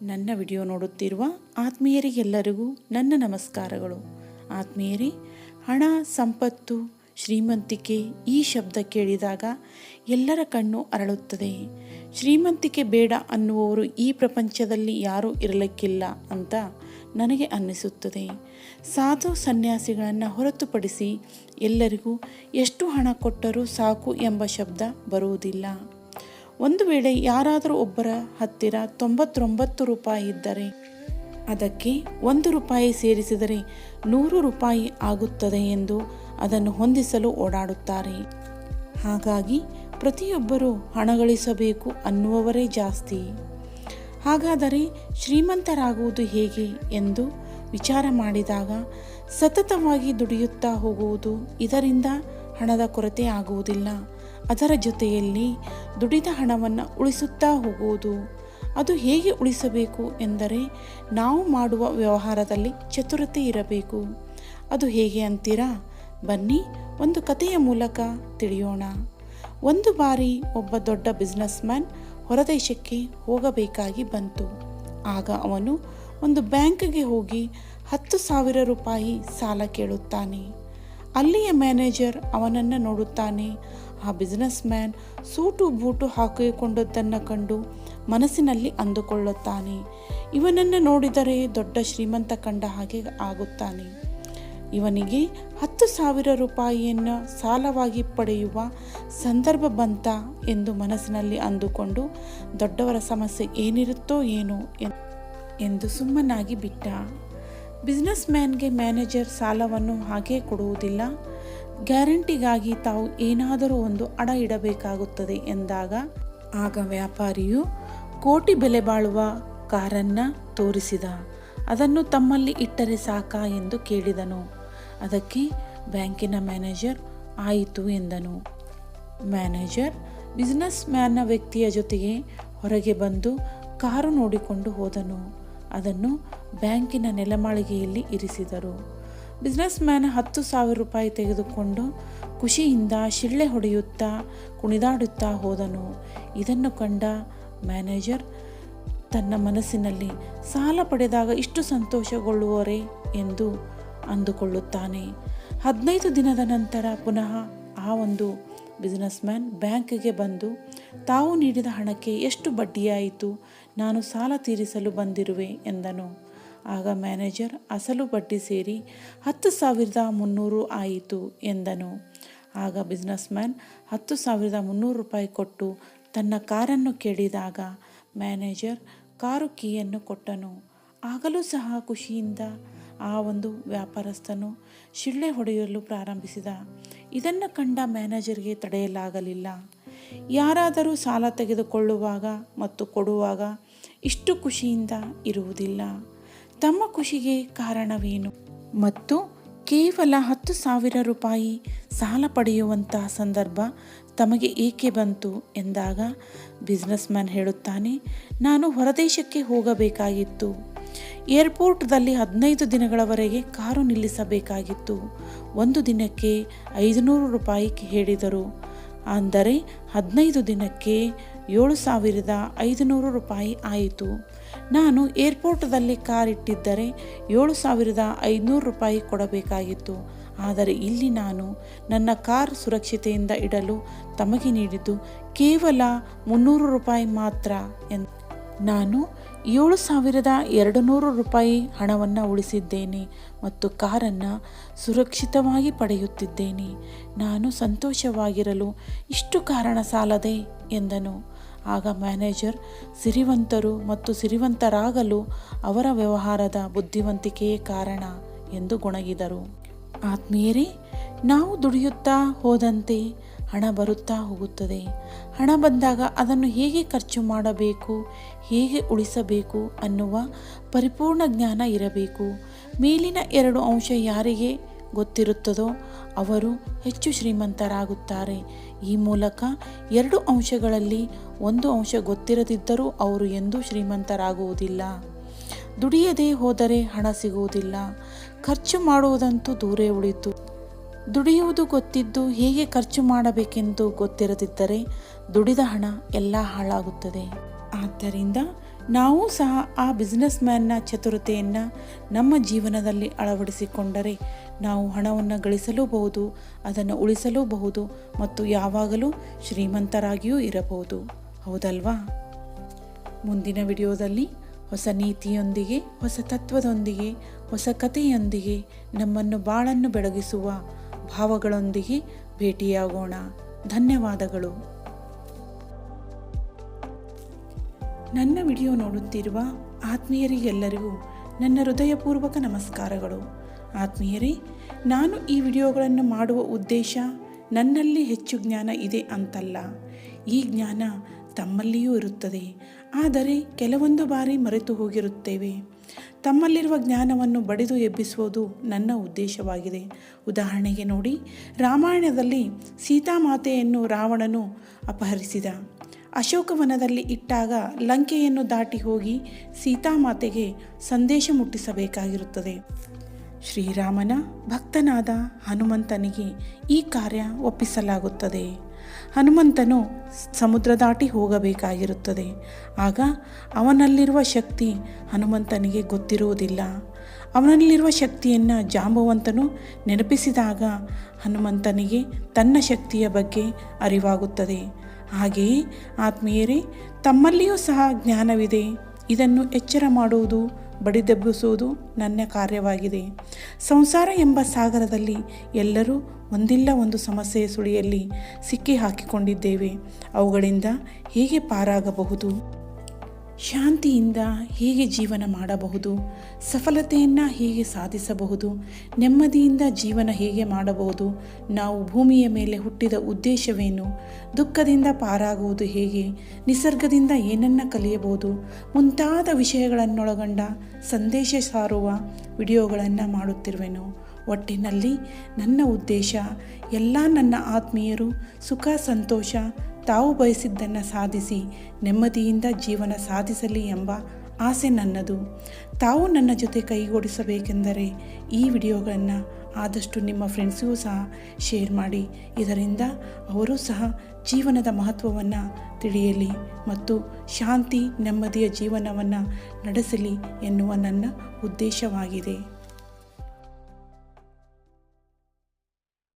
ನನ್ನ ವಿಡಿಯೋ ನೋಡುತ್ತಿರುವ ಆತ್ಮೀಯರಿಗೆಲ್ಲರಿಗೂ ನನ್ನ ನಮಸ್ಕಾರಗಳು. ಆತ್ಮೀಯರೇ, ಹಣ, ಸಂಪತ್ತು, ಶ್ರೀಮಂತಿಕೆ ಈ ಶಬ್ದ ಕೇಳಿದಾಗ ಎಲ್ಲರ ಕಣ್ಣು ಅರಳುತ್ತದೆ. ಶ್ರೀಮಂತಿಕೆ ಬೇಡ ಅನ್ನುವವರು ಈ ಪ್ರಪಂಚದಲ್ಲಿ ಯಾರೂ ಇರಲಿಕ್ಕಿಲ್ಲ ಅಂತ ನನಗೆ ಅನ್ನಿಸುತ್ತದೆ. ಸಾಧು ಸನ್ಯಾಸಿಗಳನ್ನು ಹೊರತುಪಡಿಸಿ ಎಲ್ಲರಿಗೂ ಎಷ್ಟು ಹಣ ಕೊಟ್ಟರೂ ಸಾಕು ಎಂಬ ಶಬ್ದ ಬರುವುದಿಲ್ಲ. ಒಂದು ವೇಳೆ ಯಾರಾದರೂ ಒಬ್ಬರ ಹತ್ತಿರ 99 ರೂಪಾಯಿ ಇದ್ದರೆ ಅದಕ್ಕೆ 1 ರೂಪಾಯಿ ಸೇರಿಸಿದರೆ 100 ರೂಪಾಯಿ ಆಗುತ್ತದೆ ಎಂದು ಅದನ್ನು ಹೊಂದಿಸಲು ಓಡಾಡುತ್ತಾರೆ. ಹಾಗಾಗಿ ಪ್ರತಿಯೊಬ್ಬರೂ ಹಣ ಗಳಿಸಬೇಕು ಅನ್ನುವವರೇ ಜಾಸ್ತಿ. ಹಾಗಾದರೆ ಶ್ರೀಮಂತರಾಗುವುದು ಹೇಗೆ ಎಂದು ವಿಚಾರ ಮಾಡಿದಾಗ ಸತತವಾಗಿ ದುಡಿಯುತ್ತಾ ಹೋಗುವುದು, ಇದರಿಂದ ಹಣದ ಕೊರತೆ ಆಗುವುದಿಲ್ಲ. ಅದರ ಜೊತೆಯಲ್ಲಿ ದುಡಿದ ಹಣವನ್ನು ಉಳಿಸುತ್ತಾ ಹೋಗುವುದು. ಅದು ಹೇಗೆ ಉಳಿಸಬೇಕು ಎಂದರೆ ನಾವು ಮಾಡುವ ವ್ಯವಹಾರದಲ್ಲಿ ಚತುರತೆ ಇರಬೇಕು. ಅದು ಹೇಗೆ ಅಂತೀರಾ? ಬನ್ನಿ ಒಂದು ಕಥೆಯ ಮೂಲಕ ತಿಳಿಯೋಣ. ಒಂದು ಬಾರಿ ಒಬ್ಬ ದೊಡ್ಡ ಬಿಸ್ನೆಸ್ ಮ್ಯಾನ್ ಹೊರದೇಶಕ್ಕೆ ಹೋಗಬೇಕಾಗಿ ಬಂತು. ಆಗ ಅವನು ಒಂದು ಬ್ಯಾಂಕ್ಗೆ ಹೋಗಿ 10,000 ರೂಪಾಯಿ ಸಾಲ ಕೇಳುತ್ತಾನೆ. ಅಲ್ಲಿಯ ಮ್ಯಾನೇಜರ್ ಅವನನ್ನು ನೋಡುತ್ತಾನೆ. ಆ ಬಿಸ್ನೆಸ್ ಮ್ಯಾನ್ ಸೂಟು ಬೂಟು ಹಾಕಿಕೊಂಡದ್ದನ್ನು ಕಂಡು ಮನಸ್ಸಿನಲ್ಲಿ ಅಂದುಕೊಳ್ಳುತ್ತಾನೆ, ಇವನನ್ನು ನೋಡಿದರೆ ದೊಡ್ಡ ಶ್ರೀಮಂತ ಕಂಡ ಹಾಗೆ ಆಗುತ್ತಾನೆ. ಇವನಿಗೆ 10,000 ರೂಪಾಯಿಯನ್ನು ಸಾಲವಾಗಿ ಪಡೆಯುವ ಸಂದರ್ಭ ಬಂತ ಎಂದು ಮನಸ್ಸಿನಲ್ಲಿ ಅಂದುಕೊಂಡು ದೊಡ್ಡವರ ಸಮಸ್ಯೆ ಏನಿರುತ್ತೋ ಏನೋ ಎಂದು ಸುಮ್ಮನಾಗಿ ಬಿಟ್ಟ. ಬಿಸ್ನೆಸ್ ಮ್ಯಾನ್ಗೆ ಮ್ಯಾನೇಜರ್ ಸಾಲವನ್ನು ಹಾಗೇ ಕೊಡುವುದಿಲ್ಲ. ಗ್ಯಾರಂಟಿಗಾಗಿ ತಾವು ಏನಾದರೂ ಒಂದು ಅಡ ಇಡಬೇಕಾಗುತ್ತದೆ ಎಂದಾಗ ಆಗ ವ್ಯಾಪಾರಿಯು ಕೋಟಿ ಬೆಲೆ ಬಾಳುವ ಕಾರನ್ನು ತೋರಿಸಿದ. ಅದನ್ನು ತಮ್ಮಲ್ಲಿ ಇಟ್ಟರೆ ಸಾಕಾ ಎಂದು ಕೇಳಿದನು. ಅದಕ್ಕೆ ಬ್ಯಾಂಕಿನ ಮ್ಯಾನೇಜರ್ ಆಯಿತು ಎಂದನು. ಮ್ಯಾನೇಜರ್ ಬಿಸ್ನೆಸ್ ಮ್ಯಾನ್ನ ವ್ಯಕ್ತಿಯ ಜೊತೆಗೆ ಹೊರಗೆ ಬಂದು ಕಾರು ನೋಡಿಕೊಂಡು ಹೋದನು. ಅದನ್ನು ಬ್ಯಾಂಕಿನ ನೆಲಮಾಳಿಗೆಯಲ್ಲಿ ಇರಿಸಿದರು. ಬಿಸ್ನೆಸ್ ಮ್ಯಾನ್ 10,000 ರೂಪಾಯಿ ತೆಗೆದುಕೊಂಡು ಖುಷಿಯಿಂದ ಶಿಳ್ಳೆ ಹೊಡೆಯುತ್ತಾ ಕುಣಿದಾಡುತ್ತಾ ಹೋದನು. ಇದನ್ನು ಕಂಡ ಮ್ಯಾನೇಜರ್ ತನ್ನ ಮನಸ್ಸಿನಲ್ಲಿ ಸಾಲ ಪಡೆದಾಗ ಇಷ್ಟು ಸಂತೋಷಗೊಳ್ಳುವರೇ ಎಂದು ಅಂದುಕೊಳ್ಳುತ್ತಾನೆ. 15 ದಿನದ ನಂತರ ಪುನಃ ಆ ಒಂದು ಬಿಸ್ನೆಸ್ ಮ್ಯಾನ್ ಬ್ಯಾಂಕಿಗೆ ಬಂದು ತಾವು ನೀಡಿದ ಹಣಕ್ಕೆ ಎಷ್ಟು ಬಡ್ಡಿಯಾಯಿತು, ನಾನು ಸಾಲ ತೀರಿಸಲು ಬಂದಿರುವೆ ಎಂದನು. ಆಗ ಮ್ಯಾನೇಜರ್ ಅಸಲು ಬಡ್ಡಿ ಸೇರಿ 10,300 ಆಯಿತು ಎಂದನು. ಆಗ ಬಿಸ್ನೆಸ್ ಮ್ಯಾನ್ 10,300 ರೂಪಾಯಿ ಕೊಟ್ಟು ತನ್ನ ಕಾರನ್ನು ಕೇಳಿದಾಗ ಮ್ಯಾನೇಜರ್ ಕಾರು ಕೀಯನ್ನು ಕೊಟ್ಟನು. ಆಗಲೂ ಸಹ ಖುಷಿಯಿಂದ ಆ ಒಂದು ವ್ಯಾಪಾರಸ್ಥನು ಶಿಳ್ಳೆ ಹೊಡೆಯಲು ಪ್ರಾರಂಭಿಸಿದ. ಇದನ್ನು ಕಂಡ ಮ್ಯಾನೇಜರ್ಗೆ ತಡೆಯಲಾಗಲಿಲ್ಲ. ಯಾರಾದರೂ ಸಾಲ ತೆಗೆದುಕೊಳ್ಳುವಾಗ ಮತ್ತು ಕೊಡುವಾಗ ಇಷ್ಟು ಖುಷಿಯಿಂದ ಇರುವುದಿಲ್ಲ. ತಮ್ಮ ಖುಷಿಗೆ ಕಾರಣವೇನು ಮತ್ತು ಕೇವಲ 10,000 ರೂಪಾಯಿ ಸಾಲ ಪಡೆಯುವಂತಹ ಸಂದರ್ಭ ತಮಗೆ ಏಕೆ ಬಂತು ಎಂದಾಗ ಬಿಸ್ನೆಸ್ ಮ್ಯಾನ್ ಹೇಳುತ್ತಾನೆ, ನಾನು ಹೊರದೇಶಕ್ಕೆ ಹೋಗಬೇಕಾಗಿತ್ತು. ಏರ್ಪೋರ್ಟ್ದಲ್ಲಿ 15 ದಿನಗಳವರೆಗೆ ಕಾರು ನಿಲ್ಲಿಸಬೇಕಾಗಿತ್ತು. ಒಂದು ದಿನಕ್ಕೆ 500 ರೂಪಾಯಿ ಹೇಳಿದರು. ಅಂದರೆ 15 ದಿನಕ್ಕೆ 7,500 ರೂಪಾಯಿ ಆಯಿತು. ನಾನು ಏರ್ಪೋರ್ಟ್ದಲ್ಲಿ ಕಾರ್ ಇಟ್ಟಿದ್ದರೆ 7,500 ರೂಪಾಯಿ ಕೊಡಬೇಕಾಗಿತ್ತು. ಆದರೆ ಇಲ್ಲಿ ನಾನು ನನ್ನ ಕಾರ್ ಸುರಕ್ಷತೆಯಿಂದ ಇಡಲು ತಮಗೆ ನೀಡಿದ್ದು ಕೇವಲ 300 ರೂಪಾಯಿ ಮಾತ್ರ. ನಾನು 7,200 ರೂಪಾಯಿ ಹಣವನ್ನು ಉಳಿಸಿದ್ದೇನೆ ಮತ್ತು ಕಾರನ್ನು ಸುರಕ್ಷಿತವಾಗಿ ಪಡೆಯುತ್ತಿದ್ದೇನೆ. ನಾನು ಸಂತೋಷವಾಗಿರಲು ಇಷ್ಟು ಕಾರಣ ಸಾಲದೆ ಎಂದನು. ಆಗ ಮ್ಯಾನೇಜರ್ ಸಿರಿವಂತರು ಮತ್ತು ಸಿರಿವಂತರಾಗಲು ಅವರ ವ್ಯವಹಾರದ ಬುದ್ಧಿವಂತಿಕೆಯೇ ಕಾರಣ ಎಂದು ಗೊಣಗಿದರು. ಆತ್ಮೀಯರೇ, ನಾವು ದುಡಿಯುತ್ತಾ ಹೋದಂತೆ ಹಣ ಬರುತ್ತಾ ಹೋಗುತ್ತದೆ. ಹಣ ಬಂದಾಗ ಅದನ್ನು ಹೇಗೆ ಖರ್ಚು ಮಾಡಬೇಕು, ಹೇಗೆ ಉಳಿಸಬೇಕು ಅನ್ನುವ ಪರಿಪೂರ್ಣ ಜ್ಞಾನ ಇರಬೇಕು. ಮೇಲಿನ 2 ಅಂಶ ಯಾರಿಗೆ ಗೊತ್ತಿರುತ್ತದೋ ಅವರು ಹೆಚ್ಚು ಶ್ರೀಮಂತರಾಗುತ್ತಾರೆ. ಈ ಮೂಲಕ 2 ಅಂಶಗಳಲ್ಲಿ 1 ಅಂಶ ಗೊತ್ತಿರದಿದ್ದರೂ ಅವರು ಎಂದೂ ಶ್ರೀಮಂತರಾಗುವುದಿಲ್ಲ. ದುಡಿಯದೇ ಹೋದರೆ ಹಣ ಸಿಗುವುದಿಲ್ಲ. ಖರ್ಚು ಮಾಡುವುದಂತೂ ದೂರೇ ಉಳಿತು. ದುಡಿಯುವುದು ಗೊತ್ತಿದ್ದು ಹೇಗೆ ಖರ್ಚು ಮಾಡಬೇಕೆಂದು ಗೊತ್ತಿರದಿದ್ದರೆ ದುಡಿದ ಹಣ ಎಲ್ಲ ಹಾಳಾಗುತ್ತದೆ. ಆದ್ದರಿಂದ ನಾವು ಸಹ ಆ ಬಿಸ್ನೆಸ್ ಮ್ಯಾನ್ನ ಚತುರತೆಯನ್ನು ನಮ್ಮ ಜೀವನದಲ್ಲಿ ಅಳವಡಿಸಿಕೊಂಡರೆ ನಾವು ಹಣವನ್ನು ಗಳಿಸಲೂಬಹುದು, ಅದನ್ನು ಉಳಿಸಲೂಬಹುದು ಮತ್ತು ಯಾವಾಗಲೂ ಶ್ರೀಮಂತರಾಗಿಯೂ ಇರಬಹುದು. ಹೌದಲ್ವಾ? ಮುಂದಿನ ವಿಡಿಯೋದಲ್ಲಿ ಹೊಸ ನೀತಿಯೊಂದಿಗೆ, ಹೊಸ ತತ್ವದೊಂದಿಗೆ, ಹೊಸ ಕಥೆಯೊಂದಿಗೆ, ನಮ್ಮನ್ನು ಬಾಳನ್ನು ಬೆಳಗಿಸುವ ಭಾವಗಳೊಂದಿಗೆ ಭೇಟಿಯಾಗೋಣ. ಧನ್ಯವಾದಗಳು. ನನ್ನ ವಿಡಿಯೋ ನೋಡುತ್ತಿರುವ ಆತ್ಮೀಯರಿಗೆಲ್ಲರಿಗೂ ನನ್ನ ಹೃದಯಪೂರ್ವಕ ನಮಸ್ಕಾರಗಳು. ಆತ್ಮೀಯರೇ, ನಾನು ಈ ವಿಡಿಯೋಗಳನ್ನು ಮಾಡುವ ಉದ್ದೇಶ ನನ್ನಲ್ಲಿ ಹೆಚ್ಚು ಜ್ಞಾನ ಇದೆ ಅಂತಲ್ಲ. ಈ ಜ್ಞಾನ ತಮ್ಮಲ್ಲಿಯೂ ಇರುತ್ತದೆ, ಆದರೆ ಕೆಲವೊಂದು ಬಾರಿ ಮರೆತು ಹೋಗಿರುತ್ತೇವೆ. ತಮ್ಮಲ್ಲಿರುವ ಜ್ಞಾನವನ್ನು ಬಡಿದು ಎಬ್ಬಿಸುವುದು ನನ್ನ ಉದ್ದೇಶವಾಗಿದೆ. ಉದಾಹರಣೆಗೆ ನೋಡಿ, ರಾಮಾಯಣದಲ್ಲಿ ಸೀತಾಮಾತೆಯನ್ನು ರಾವಣನು ಅಪಹರಿಸಿದ. ಅಶೋಕವನದಲ್ಲಿ ಇಟ್ಟಾಗ ಲಂಕೆಯನ್ನು ದಾಟಿ ಹೋಗಿ ಸೀತಾಮಾತೆಗೆ ಸಂದೇಶ ಮುಟ್ಟಿಸಬೇಕಾಗಿರುತ್ತದೆ. ಶ್ರೀರಾಮನ ಭಕ್ತನಾದ ಹನುಮಂತನಿಗೆ ಈ ಕಾರ್ಯ ಒಪ್ಪಿಸಲಾಗುತ್ತದೆ. ಹನುಮಂತನು ಸಮುದ್ರ ದಾಟಿ ಹೋಗಬೇಕಾಗಿರುತ್ತದೆ. ಆಗ ಅವನಲ್ಲಿರುವ ಶಕ್ತಿ ಹನುಮಂತನಿಗೆ ಗೊತ್ತಿರುವುದಿಲ್ಲ. ಅವನಲ್ಲಿರುವ ಶಕ್ತಿಯನ್ನು ಜಾಂಬವಂತನು ನೆನಪಿಸಿದಾಗ ಹನುಮಂತನಿಗೆ ತನ್ನ ಶಕ್ತಿಯ ಬಗ್ಗೆ ಅರಿವಾಗುತ್ತದೆ. ಹಾಗೆಯೇ ಆತ್ಮೀಯರೇ, ತಮ್ಮಲ್ಲಿಯೂ ಸಹ ಜ್ಞಾನವಿದೆ. ಇದನ್ನು ಎಚ್ಚರ ಮಾಡುವುದು, ಬಡಿದೆಬ್ಬಿಸುವುದು ನನ್ನ ಕಾರ್ಯವಾಗಿದೆ. ಸಂಸಾರ ಎಂಬ ಸಾಗರದಲ್ಲಿ ಎಲ್ಲರೂ ಒಂದಿಲ್ಲ ಒಂದು ಸಮಸ್ಯೆಯ ಸುಳಿಯಲ್ಲಿ ಸಿಕ್ಕಿ ಹಾಕಿಕೊಂಡಿದ್ದೇವೆ. ಅವುಗಳಿಂದ ಹೇಗೆ ಪಾರಾಗಬಹುದು? ಶಾಂತಿಯಿಂದ ಹೇಗೆ ಜೀವನ ಮಾಡಬಹುದು? ಸಫಲತೆಯನ್ನು ಹೇಗೆ ಸಾಧಿಸಬಹುದು? ನೆಮ್ಮದಿಯಿಂದ ಜೀವನ ಹೇಗೆ ಮಾಡಬಹುದು? ನಾವು ಭೂಮಿಯ ಮೇಲೆ ಹುಟ್ಟಿದ ಉದ್ದೇಶವೇನು? ದುಃಖದಿಂದ ಪಾರಾಗುವುದು ಹೇಗೆ? ನಿಸರ್ಗದಿಂದ ಏನನ್ನು ಕಲಿಯಬಹುದು? ಮುಂತಾದ ವಿಷಯಗಳನ್ನೊಳಗೊಂಡ ಸಂದೇಶ ಸಾರುವ ವಿಡಿಯೋಗಳನ್ನು ಮಾಡುತ್ತಿರುವೆನು. ಒಟ್ಟಿನಲ್ಲಿ ನನ್ನ ಉದ್ದೇಶ ಎಲ್ಲ ನನ್ನ ಆತ್ಮೀಯರು ಸುಖ ಸಂತೋಷ, ತಾವು ಬಯಸಿದ್ದನ್ನು ಸಾಧಿಸಿ ನೆಮ್ಮದಿಯಿಂದ ಜೀವನ ಸಾಧಿಸಲಿ ಎಂಬ ಆಸೆ ನನ್ನದು. ತಾವು ನನ್ನ ಜೊತೆ ಕೈಗೂಡಿಸಬೇಕೆಂದರೆ ಈ ವಿಡಿಯೋಗಳನ್ನು ಆದಷ್ಟು ನಿಮ್ಮ ಫ್ರೆಂಡ್ಸ್ಗೂ ಸಹ ಶೇರ್ ಮಾಡಿ. ಇದರಿಂದ ಅವರು ಸಹ ಜೀವನದ ಮಹತ್ವವನ್ನು ತಿಳಿಯಲಿ ಮತ್ತು ಶಾಂತಿ ನೆಮ್ಮದಿಯ ಜೀವನವನ್ನು ನಡೆಸಲಿ ಎನ್ನುವ ನನ್ನ ಉದ್ದೇಶವಾಗಿದೆ.